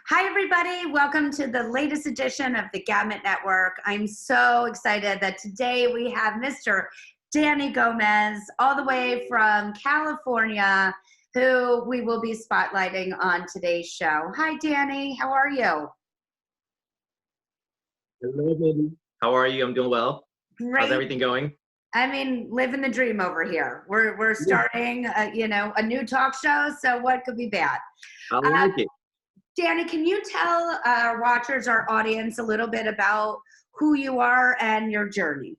Hi, everybody. Welcome to the latest edition of the Gamut Network. I'm so excited that today we have Mr. Danny Gomez, all the way from California, who we will be spotlighting on today's show. Hi, Danny. How are you? Hello, baby. How are you? I'm doing well. How's Great. everything going? I mean, living the dream over here. We're Yeah, starting, a new talk show. So what could be bad? I Uh, like it. Danny, can you tell our watchers, our audience, a little bit about who you are and your journey?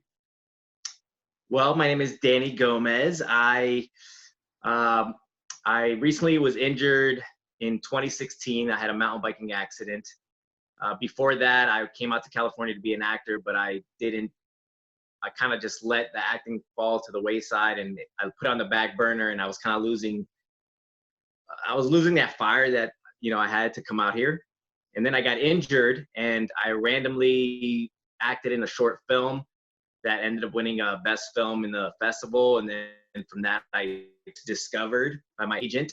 Well, my name is Danny Gomez. Um, I recently was injured in 2016. I had a mountain biking accident. Before that, I came out to California to be an actor, but I didn't. I kind of just let the acting fall to the wayside, and I put it on the back burner. And I was kind of losing. I was losing that fire that I had to come out here. And then I got injured, and I randomly acted in a short film that ended up winning a best film in the festival. And then from that, I discovered by my agent,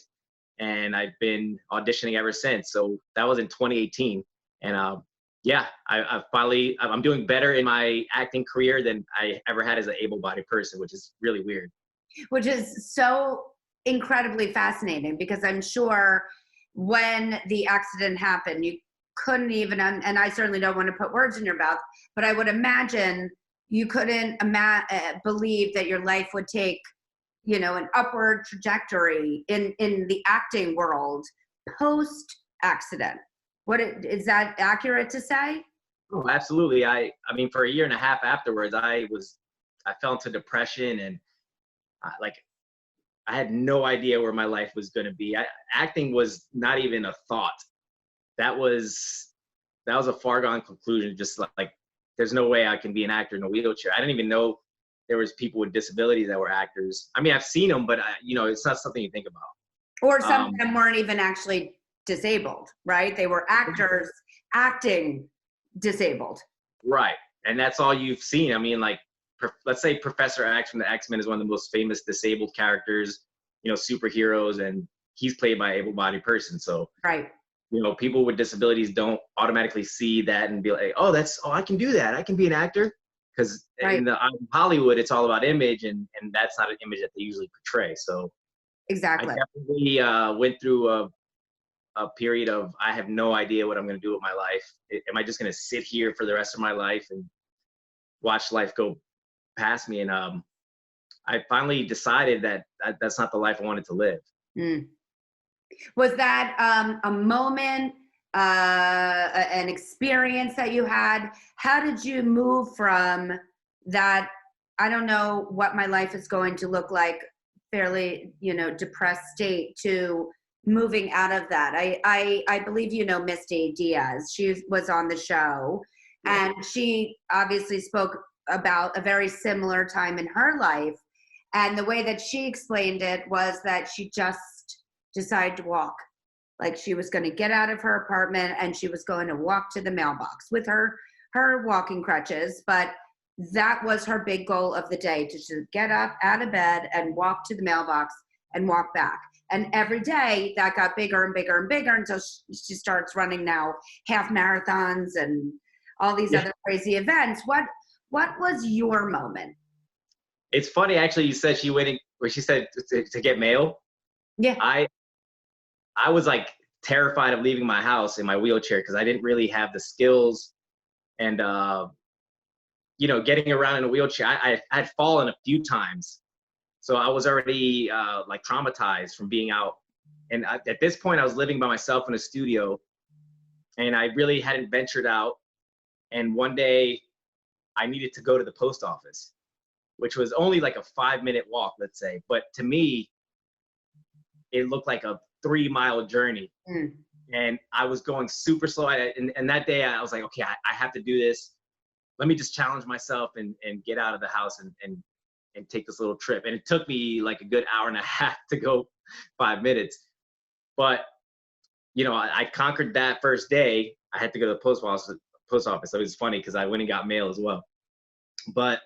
and I've been auditioning ever since. So that was in 2018. And yeah, I'm doing better in my acting career than I ever had as an able-bodied person, which is really weird. Which is so incredibly fascinating because I'm sure when the accident happened, you couldn't even, and I certainly don't want to put words in your mouth, but I would imagine you couldn't believe that your life would take, an upward trajectory in the acting world post accident. Is that accurate to say? Oh, absolutely. I mean, for a year and a half afterwards, I fell into depression, and like I had no idea where my life was going to be. Acting was not even a thought. That was a foregone conclusion. Just like there's no way I can be an actor in a wheelchair. I didn't even know there was people with disabilities that were actors. I mean, I've seen them, but it's not something you think about. Or some of them weren't even actually disabled, right? They were actors acting disabled. Right, and that's all you've seen. I mean, like, let's say Professor X from the X-Men is one of the most famous disabled characters, superheroes, and he's played by an able-bodied person. So, right. People with disabilities don't automatically see that and be like, oh, I can do that. I can be an actor. Because right. in Hollywood, it's all about image, and that's not an image that they usually portray. So exactly. I definitely went through a period of, I have no idea what I'm going to do with my life. Am I just going to sit here for the rest of my life and watch life go past me? And I finally decided that that's not the life I wanted to live. Mm. Was that a moment, an experience that you had? How did you move from that, I don't know what my life is going to look like, fairly, depressed state, to moving out of that? I believe Misty Diaz. She was on the show, and she obviously spoke about a very similar time in her life. And the way that she explained it was that she just decided to walk. Like she was going to get out of her apartment and she was going to walk to the mailbox with her walking crutches. But that was her big goal of the day, to just get up out of bed and walk to the mailbox and walk back. And every day that got bigger and bigger and bigger until she starts running now half marathons and all these other crazy events. What was your moment? It's funny, actually, you said she said to get mail. Yeah. I was like terrified of leaving my house in my wheelchair because I didn't really have the skills, and getting around in a wheelchair. I had fallen a few times, so I was already like traumatized from being out. And at this point, I was living by myself in a studio, and I really hadn't ventured out. And one day, I needed to go to the post office, which was only like a 5-minute walk, let's say. But to me, it looked like a 3-mile journey. Mm. And I was going super slow. And that day I was like, okay, I have to do this. Let me just challenge myself and get out of the house and take this little trip. And it took me like a good hour and a half to go 5 minutes. But, I conquered that first day. I had to go to the post office. So it was funny because I went and got mail as well. But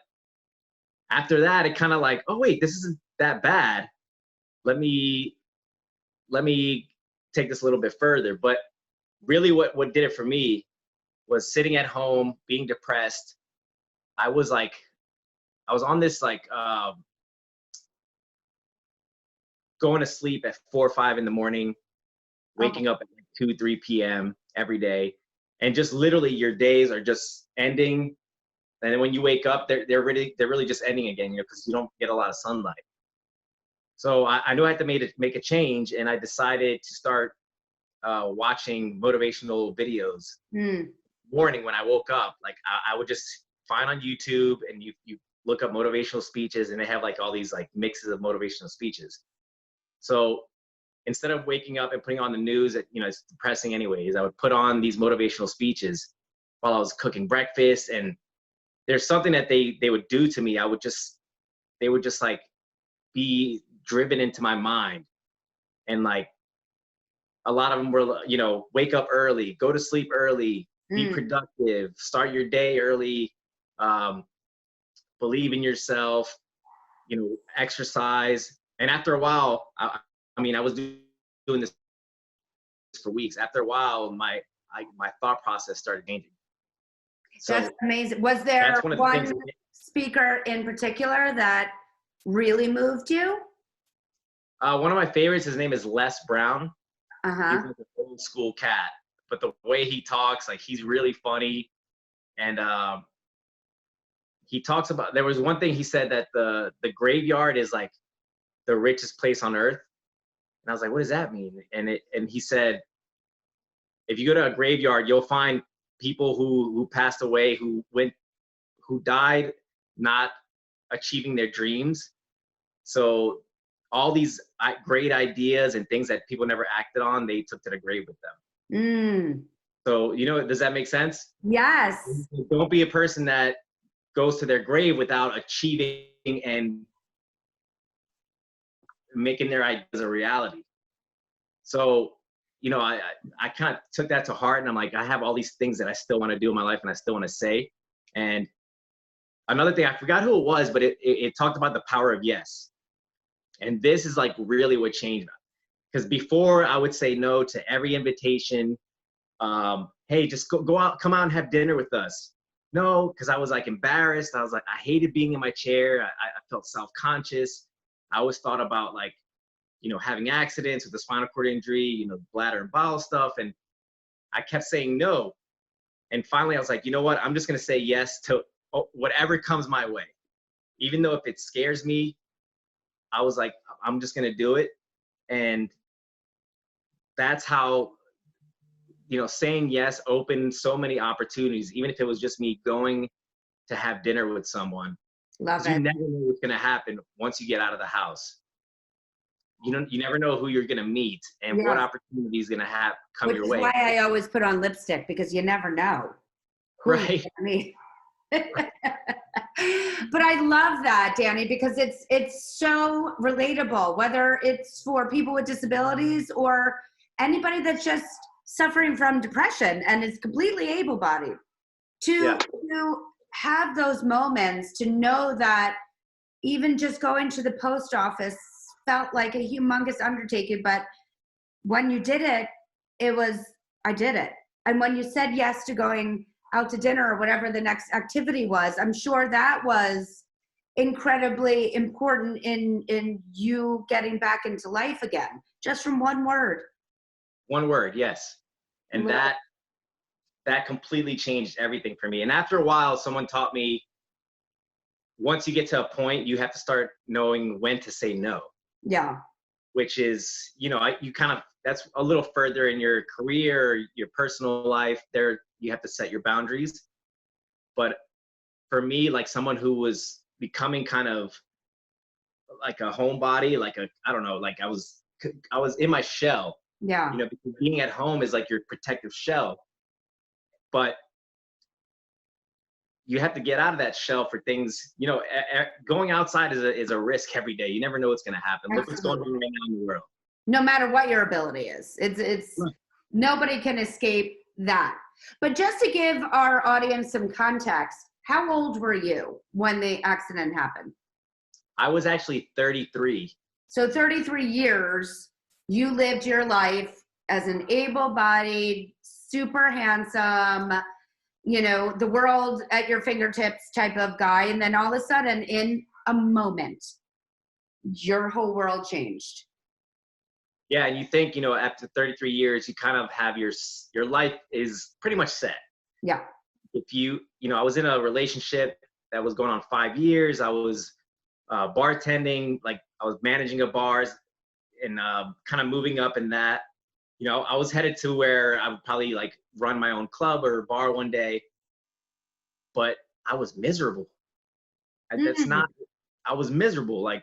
after that, it kind of like, oh, wait, this isn't that bad. Let me take this a little bit further. But really what did it for me was sitting at home, being depressed. I was like, I was on this like going to sleep at 4 or 5 in the morning, Oh, waking up at like 2, 3 p.m. every day. And just literally your days are just ending. And then when you wake up, they're really just ending again, because you don't get a lot of sunlight. So I knew I had to make a change, and I decided to start watching motivational videos. mm, Morning when I woke up, like I would just find on YouTube, and you look up motivational speeches, and they have like all these like mixes of motivational speeches. So instead of waking up and putting on the news that, it's depressing anyways, I would put on these motivational speeches while I was cooking breakfast. And there's something that they would do to me. They would just like be driven into my mind. And like a lot of them were, wake up early, go to sleep early, be mm. productive, start your day early, believe in yourself, exercise. And after a while, I was doing this for weeks. After a while, my thought process started changing. That's So amazing. Was there that's one of the one things. speaker in particular that really moved you? One of my favorites, his name is Les Brown. He's Uh-huh. like an old school cat, but the way he talks, like, he's really funny. And he talks about, there was one thing he said, that the graveyard is like the richest place on earth. And I was like, what does that mean? And he said, if you go to a graveyard, you'll find people who passed away, who died not achieving their dreams. So all these great ideas and things that people never acted on, they took to the grave with them. Mm. So, does that make sense? Yes. Don't be a person that goes to their grave without achieving and making their ideas a reality. So, I kind of took that to heart, and I'm like, I have all these things that I still want to do in my life, and I still want to say. And another thing, I forgot who it was, but it talked about the power of yes. And this is like really what changed me. Because before, I would say no to every invitation. Hey, just go out, come out and have dinner with us. No, because I was like embarrassed. I was like, I hated being in my chair. I felt self-conscious. I always thought about like, having accidents with the spinal cord injury, bladder and bowel stuff. And I kept saying no. And finally I was like, you know what? I'm just going to say yes to whatever comes my way. Even though if it scares me, I was like, I'm just going to do it. And that's how, saying yes opened so many opportunities, even if it was just me going to have dinner with someone. Love You it. never know what's going to happen once you get out of the house. You never know who you're going to meet and what Yes. opportunity is going to come Which your is way. why I always put on lipstick, because you never know who Right. you're gonna meet. But I love that, Danny, because it's so relatable, whether it's for people with disabilities or anybody that's just suffering from depression and is completely able-bodied. Yeah. To have those moments, to know that even just going to the post office felt like a humongous undertaking, but when you did it, I did it. And when you said yes to going out to dinner or whatever the next activity was, I'm sure that was incredibly important in you getting back into life again, just from one word. One word, yes. And that completely changed everything for me. And after a while, someone taught me, once you get to a point, you have to start knowing when to say no. Yeah. Which is, that's a little further in your career, or your personal life. There, you have to set your boundaries. But for me, like someone who was becoming kind of like a homebody, I don't know, like I was in my shell. Yeah. Because being at home is like your protective shell. But you have to get out of that shell for things. Going outside is a risk every day. You never know what's going to happen. Look what's going on right now in the world. No matter what your ability is, it's Right. Nobody can escape that. But just to give our audience some context, how old were you when the accident happened? I was actually 33. So 33 years, you lived your life as an able-bodied, super handsome, you know, the world at your fingertips type of guy. And then all of a sudden, in a moment, your whole world changed. Yeah, and you think, after 33 years, you kind of have your life is pretty much set. Yeah. If I was in a relationship that was going on 5 years. I was bartending, like I was managing a bars and kind of moving up in that. I was headed to where I would probably like run my own club or bar one day, but I was miserable. I was miserable. Like,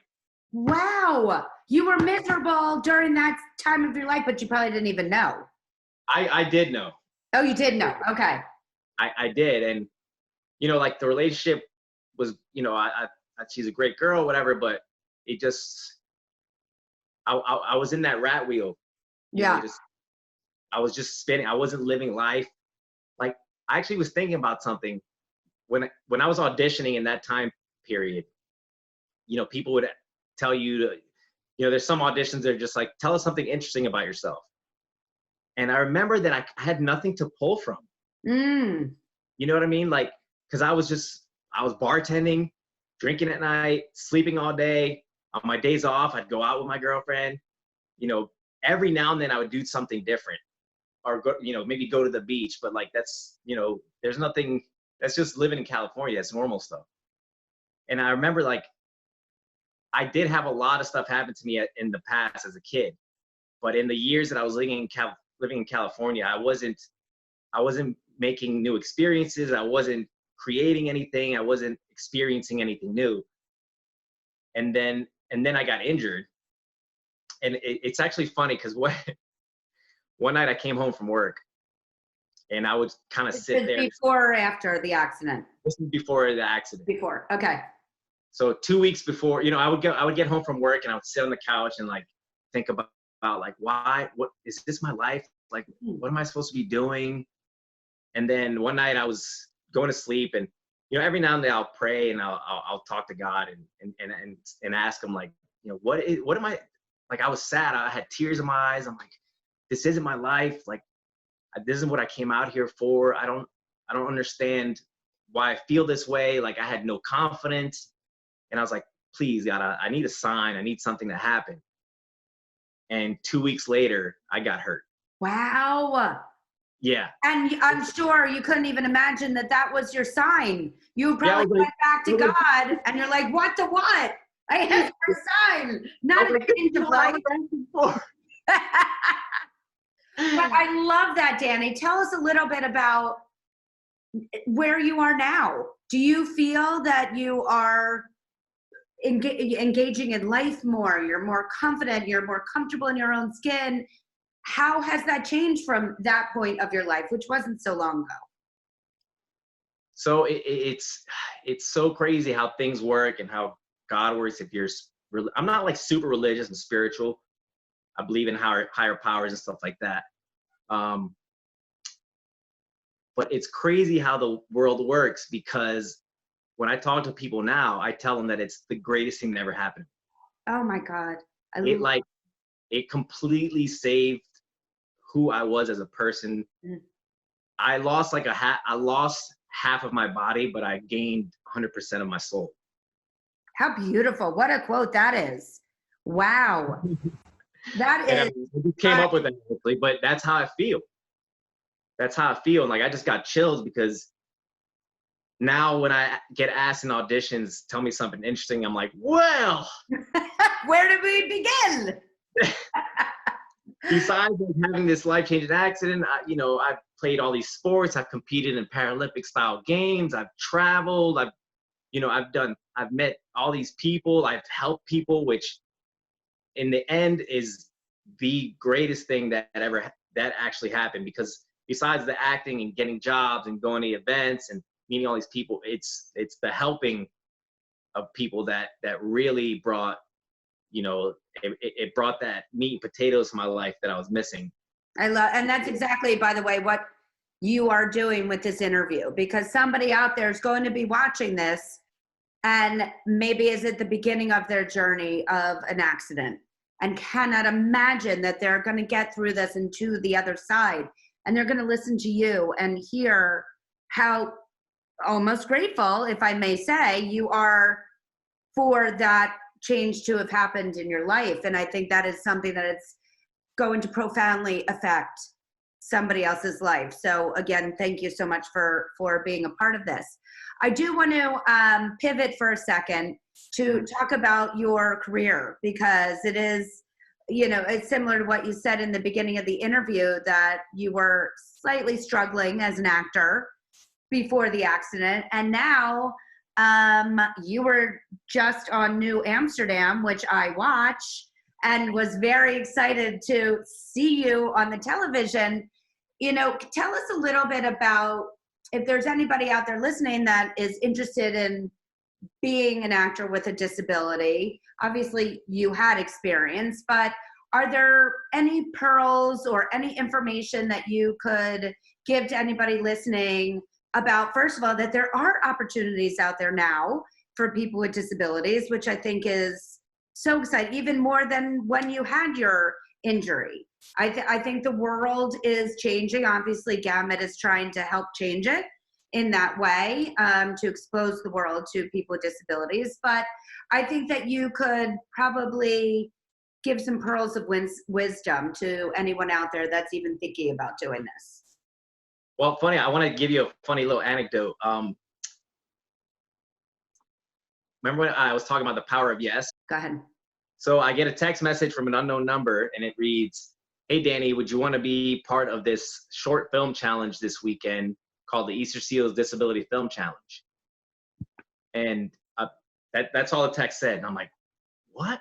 wow, you were miserable during that time of your life, but you probably didn't even know. I did know. Oh, you did know. Okay. I did. And, like the relationship was, she's a great girl, whatever, but it just, I was in that rat wheel. Yeah. I was just spinning. I wasn't living life. Like, I actually was thinking about something when I was auditioning in that time period. People would tell you to, there's some auditions that are just like, tell us something interesting about yourself. And I remember that I had nothing to pull from. You know what I mean? Like, because I was bartending, drinking at night, sleeping all day. On my days off, I'd go out with my girlfriend. Every now and then I would do something different, or go, maybe go to the beach. But like, that's, there's nothing. That's just living in California. That's normal stuff. And I remember, like, I did have a lot of stuff happen to me in the past as a kid, but in the years that I was living in California, I wasn't making new experiences. I wasn't creating anything. I wasn't experiencing anything new. And then I got injured. And it's actually funny because one night I came home from work and I would kind of sit there. Before or after the accident? This was before the accident. Before, okay. So 2 weeks before, I would get home from work and I would sit on the couch and like think about like, what is this my life? Like, what am I supposed to be doing? And then one night I was going to sleep, and every now and then I'll pray and I'll talk to God and ask him, like, what am I, like, I was sad. I had tears in my eyes. I'm like, this isn't my life. Like, this isn't what I came out here for. I don't understand why I feel this way. Like, I had no confidence. And I was like, please, God, I need a sign. I need something to happen. And 2 weeks later, I got hurt. Wow. Yeah. And I'm sure you couldn't even imagine that was your sign. You probably went back to God and you're like, what the what? I have your sign. Not a change of life. But I love that, Danny. Tell us a little bit about where you are now. Do you feel that you are engaging in life more? You're more confident, you're more comfortable in your own skin. How has that changed from that point of your life, which wasn't so long ago? So it's so crazy how things work and how God works. I'm not like super religious and spiritual. I believe in higher powers and stuff like that. But it's crazy how the world works, because when I talk to people now, I tell them that it's the greatest thing that ever happened. Oh my God. It completely saved who I was as a person. I lost half of my body, but I gained 100% of my soul. How beautiful. What a quote that is. Wow. That is. I came up with that, but that's how I feel. That's how I feel. And like, I just got chills, because now when I get asked in auditions, tell me something interesting, I'm like, well, where did we begin? Besides having this life-changing accident, I've played all these sports. I've competed in Paralympic style games. I've traveled. I've met all these people. I've helped people, which in the end is the greatest thing that actually happened, because besides the acting and getting jobs and going to events and meeting all these people, it's the helping of people that really brought, it brought that meat and potatoes to my life that I was missing. And that's exactly, by the way, what you are doing with this interview, because somebody out there is going to be watching this and maybe is at the beginning of their journey of an accident. and cannot imagine that they're going to get through this and to the other side. And they're going to listen to you and hear how almost grateful, if I may say, you are for that change to have happened in your life. And I think that is something that it's going to profoundly affect somebody else's life. So again, thank you so much for being a part of this. I do want to pivot for a second to talk about your career, because it is, you know, it's similar to what you said in the beginning of the interview, that you were slightly struggling as an actor before the accident. And now you were just on New Amsterdam, which I watch, and was very excited to see you on the television. You know, tell us a little bit about, if there's anybody out there listening that is interested in being an actor with a disability. Obviously you had experience, but are there any pearls or any information that you could give to anybody listening about, first of all, that there are opportunities out there now for people with disabilities, which I think is so exciting, even more than when you had your injury. I think the world is changing. Obviously, Gamut is trying to help change it in that way, to expose the world to people with disabilities. But I think that you could probably give some pearls of wisdom to anyone out there that's even thinking about doing this. Well, funny, I want to give you a funny little anecdote. Remember when I was talking about the power of yes? Go ahead. So I get a text message from an unknown number, and it reads, "Hey, Danny, would you want to be part of this short film challenge this weekend called the Easter Seals Disability Film Challenge?" And that's all the text said. And I'm like, what?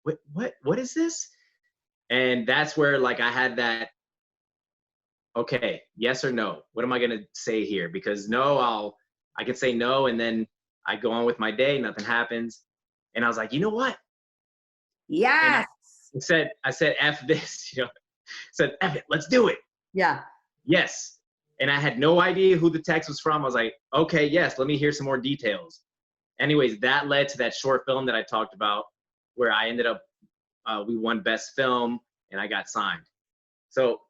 What is this? And that's where, like, I had that, okay, yes or no. What am I going to say here? Because no, I could say no, and then I go on with my day, nothing happens. And I was like, you know what? Yes. I said, F this, you know, said, F it, let's do it. Yeah. Yes. And I had no idea who the text was from. I was like, okay, yes, let me hear some more details. Anyways, that led to that short film that I talked about, where I ended up, we won best film and I got signed. So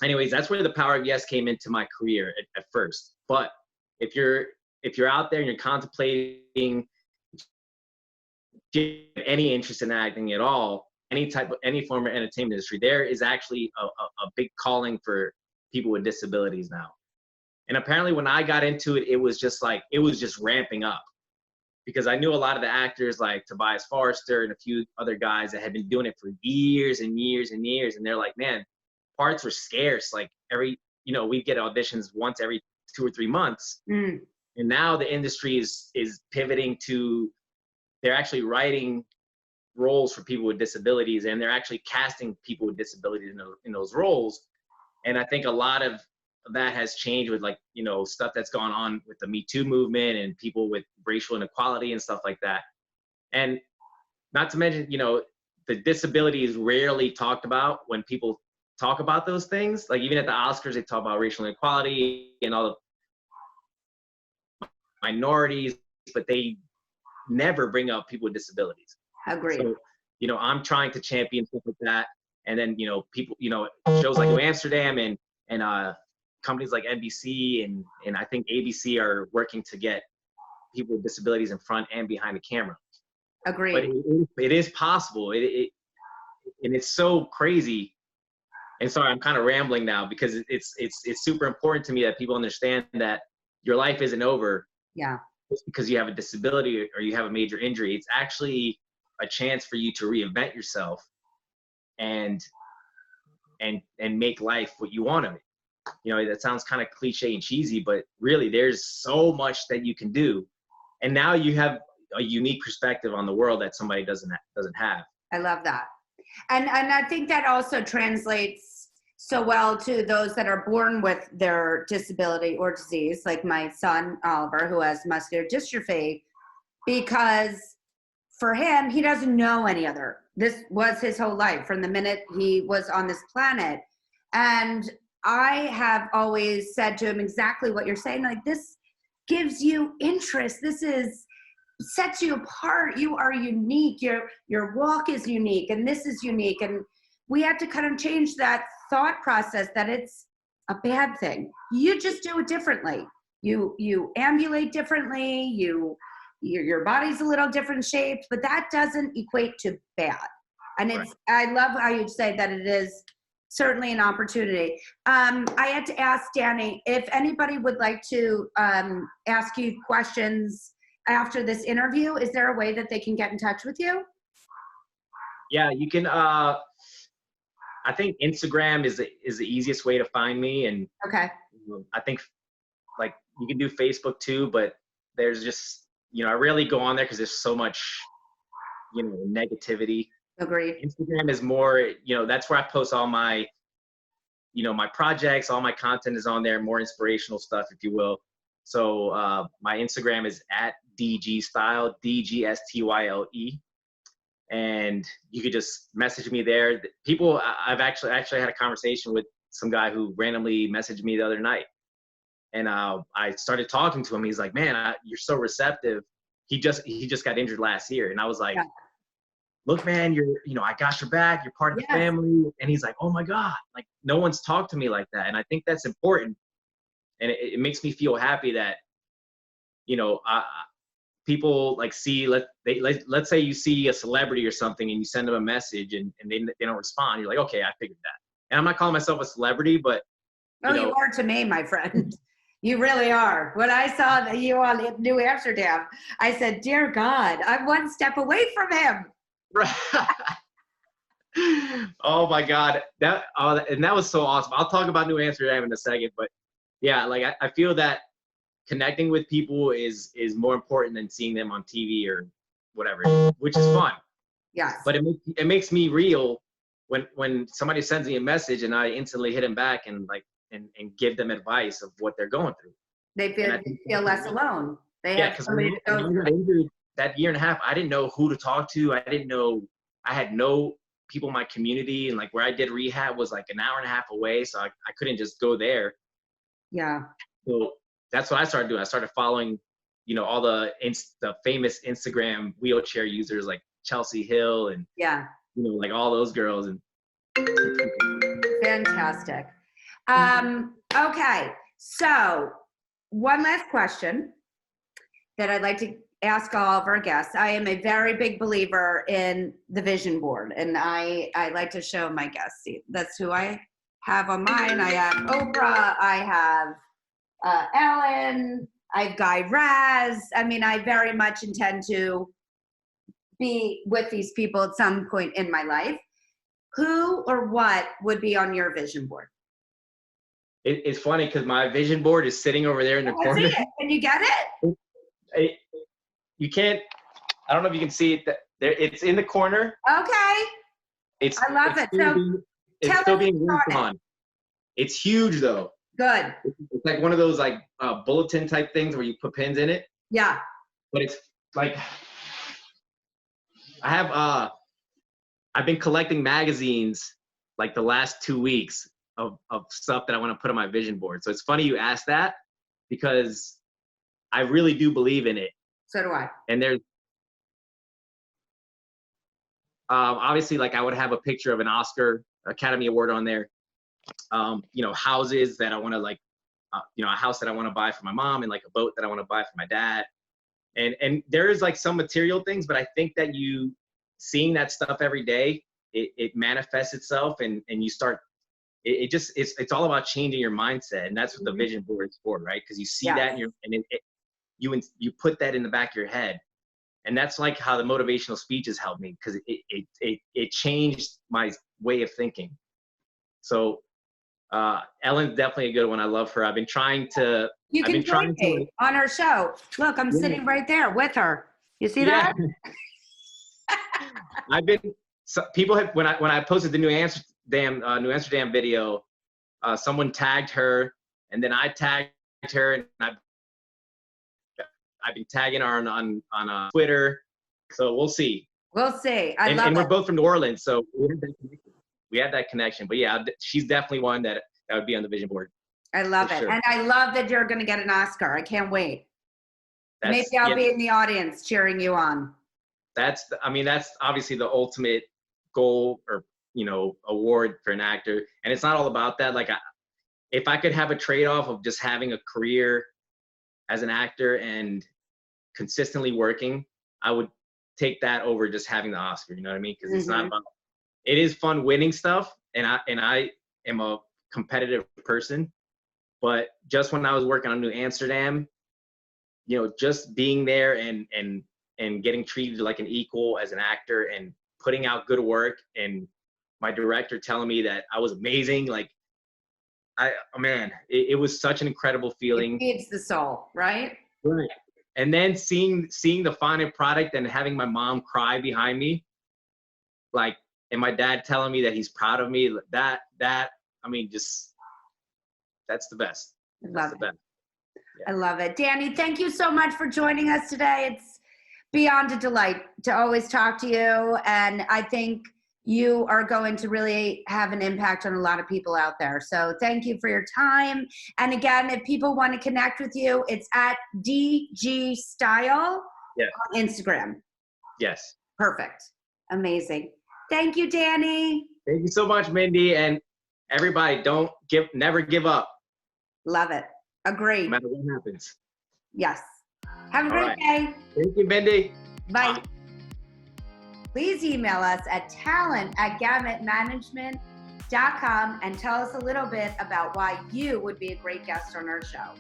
anyways, that's where the power of yes came into my career at first. But if you're out there and you're contemplating any interest in acting at all, any form of entertainment industry, there is actually a big calling for people with disabilities now. And apparently when I got into it, it was just ramping up, because I knew a lot of the actors like Tobias Forrester and a few other guys that had been doing it for years and years and years. And they're like, man, parts were scarce. Like we'd get auditions once every 2 or 3 months. Mm. And now the industry is pivoting to, they're actually writing roles for people with disabilities, and they're actually casting people with disabilities in those roles. And I think a lot of that has changed with, like, you know, stuff that's gone on with the Me Too movement and people with racial inequality and stuff like that. And not to mention, you know, the disability is rarely talked about when people talk about those things. Like even at the Oscars, they talk about racial inequality and all the minorities, but they never bring up people with disabilities. Agreed. So, you know, I'm trying to champion stuff like that. And then, you know, people, you know, shows like New Amsterdam and companies like NBC and I think ABC are working to get people with disabilities in front and behind the camera. Agreed. But it is possible. And it's so crazy. And sorry, I'm kind of rambling now, because it's super important to me that people understand that your life isn't over. Yeah. Just because you have a disability or you have a major injury. It's actually a chance for you to reinvent yourself and make life what you want of it. You know, that sounds kind of cliche and cheesy, but really there's so much that you can do. And now you have a unique perspective on the world that somebody doesn't have. I love that. And I think that also translates so well to those that are born with their disability or disease, like my son, Oliver, who has muscular dystrophy, because for him, he doesn't know any other. This was his whole life from the minute he was on this planet. And I have always said to him exactly what you're saying, like, this gives you interest. This is sets you apart. You are unique. Your walk is unique, and this is unique. And we had to kind of change that thought process that it's a bad thing. You just do it differently. You ambulate differently. Your body's a little different shaped, but that doesn't equate to bad. And Right. I love how you say that it is certainly an opportunity. I had to ask Danny if anybody would like to ask you questions after this interview. Is there a way that they can get in touch with you? Yeah, you can. I think Instagram is the easiest way to find me, and Okay. I think like you can do Facebook too, but there's just I rarely go on there because there's so much negativity. Agreed. Instagram is more, that's where I post all my, my projects, all my content is on there, more inspirational stuff, if you will. So my Instagram is at DGstyle, DGSTYLE. And you could just message me there. People, I've actually had a conversation with some guy who randomly messaged me the other night. And I started talking to him. He's like, man, you're so receptive. He just got injured last year. And I was like, Yeah. look, man, I got your back. You're part of the Yes. family. And he's like, oh my God, like no one's talked to me like that. And I think that's important. And it makes me feel happy that, people like see, let's say you see a celebrity or something and you send them a message and they don't respond. You're like, okay, I figured that. And I'm not calling myself a celebrity, but You are to me, my friend. You really are. When I saw that you on New Amsterdam, I said, dear God, I'm one step away from him. Oh my God. And that was so awesome. I'll talk about New Amsterdam in a second, but yeah, like I feel that connecting with people is more important than seeing them on TV or whatever, which is fun. Yes. But it makes me real when somebody sends me a message and I instantly hit them back and give them advice of what they're going through. They feel less alone. They Yeah, have because somebody to go when I through. got injured that year and a half, I didn't know who to talk to. I had no people in my community, and like where I did rehab was like an hour and a half away, so I couldn't just go there. Yeah. So that's what I started doing. I started following, all the famous Instagram wheelchair users like Chelsea Hill and Yeah. like all those girls. And Fantastic. Okay. So one last question that I'd like to ask all of our guests. I am a very big believer in the vision board, and I like to show my guests. See, that's who I have on mine. I have Oprah. I have Ellen. I have Guy Raz. I mean, I very much intend to be with these people at some point in my life. Who or what would be on your vision board? it's funny because my vision board is sitting over there in the corner. See it. Can you get it? You can't. I don't know if you can see it. There, it's in the corner. Okay. I love it. So It's still being worked on. It's huge though. Good. It's like one of those like bulletin type things where you put pins in it. Yeah. But it's like I've been collecting magazines like the last 2 weeks of stuff that I want to put on my vision board. So it's funny you asked that because I really do believe in it. So do I. And there's obviously like I would have a picture of an Oscar Academy Award on there. Houses that I want to like, a house that I want to buy for my mom and like a boat that I want to buy for my dad. And there is like some material things, but I think that you seeing that stuff every day, it manifests itself and you start, it's all about changing your mindset. And that's what the vision board is for, right? Because you see that you put that in the back of your head. And that's like how the motivational speeches helped me because it changed my way of thinking. So Ellen's definitely a good one. I love her. I've been trying to. You can join me on her show. Look, I'm sitting right there with her. You see that? People have when I posted the New Amsterdam video, someone tagged her, and then I tagged her, and I've been tagging her on Twitter. So we'll see. We'll see. I love it. And we're both from New Orleans, so we have that connection. But yeah, she's definitely one that would be on the vision board. I love it. Sure. And I love that you're going to get an Oscar. I can't wait. Maybe that's I'll yeah, be in the audience cheering you on. I mean, that's obviously the ultimate goal or, award for an actor. And it's not all about that. Like, if I could have a trade-off of just having a career as an actor and consistently working, I would take that over just having the Oscar. You know what I mean? Because it's not about. It is fun winning stuff, and I am a competitive person. But just when I was working on New Amsterdam, just being there and getting treated like an equal as an actor and putting out good work, and my director telling me that I was amazing, like man, it was such an incredible feeling. It feeds the soul, right? Right. And then seeing the final product and having my mom cry behind me, like, and my dad telling me that he's proud of me, that I mean, just that's the best. That's the best. I love it. Danny, thank you so much for joining us today. It's beyond a delight to always talk to you. And I think you are going to really have an impact on a lot of people out there. So thank you for your time. And again, if people want to connect with you, it's at DG Style on Instagram. Yes. Perfect. Amazing. Thank you, Danny. Thank you so much, Mindy. And everybody, never give up. Love it. Agree. No matter what happens. Yes. Have a great day. Thank you, Mindy. Bye. Please email us at talent@gamutmanagement.com and tell us a little bit about why you would be a great guest on our show.